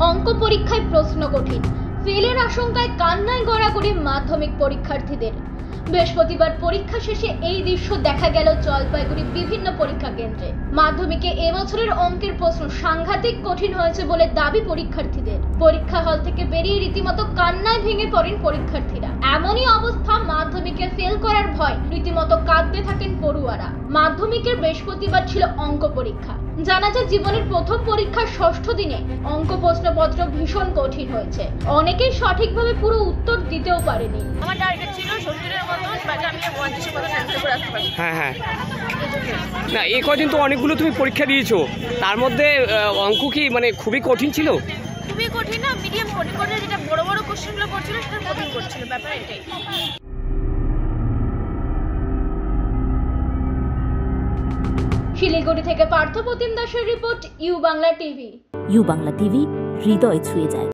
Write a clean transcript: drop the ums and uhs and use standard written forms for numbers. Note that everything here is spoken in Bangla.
অঙ্ক পরীক্ষায় প্রশ্ন কঠিন, ফেলের আশঙ্কায় কান্নায় গড়াগড়ি মাধ্যমিক পরীক্ষার্থীদের। বৃহস্পতিবার পরীক্ষা শেষে এই দৃশ্য দেখা গেল জলপাইগুড়ি বিভিন্ন পরীক্ষা কেন্দ্রে। মাধ্যমিকে এবছরের অঙ্কের প্রশ্ন সাংঘাতিক কঠিন হয়েছে বলে দাবি পরীক্ষার্থীদের। পরীক্ষা হল থেকে বেরিয়ে রীতিমতো কান্নায় ভেঙে পড়েন পরীক্ষার্থীরা। এমনই অবস্থা, মাধ্যমিকে ফেল করার ভয় রীতিমতো কাঁদতে থাকেন পড়ুয়ারা। মাধ্যমিকের বৃহস্পতিবার ছিল অঙ্ক পরীক্ষা। জানা যায় জীবনের প্রথম পরীক্ষার ষষ্ঠ দিনে অঙ্ক প্রশ্নপত্র ভীষণ কঠিন হয়েছে। অনেকেই সঠিকভাবে পুরো উত্তর দিতেও পারেনি। আমার টার্গেট ছিল 70-এর মতো, বাট আমি 35-এর মতো অ্যানসার করে আসতে পারি। হ্যাঁ না, এই কদিন তো অনেকগুলো তুমি পরীক্ষা দিয়েছো, তার মধ্যে অঙ্ক কি মানে খুবই কঠিন ছিল? খুবই কঠিন না, মিডিয়াম কঠিন করে, যেটা বড় বড় কোশ্চেনগুলো করছিল সেটা কঠিন করছিল, ব্যাপার এটাই। শিলিগুড়ি থেকে পার্থপ্রতিম দাসের report, U Bangla TV. U Bangla TV, হৃদয় ছুঁয়ে যায়।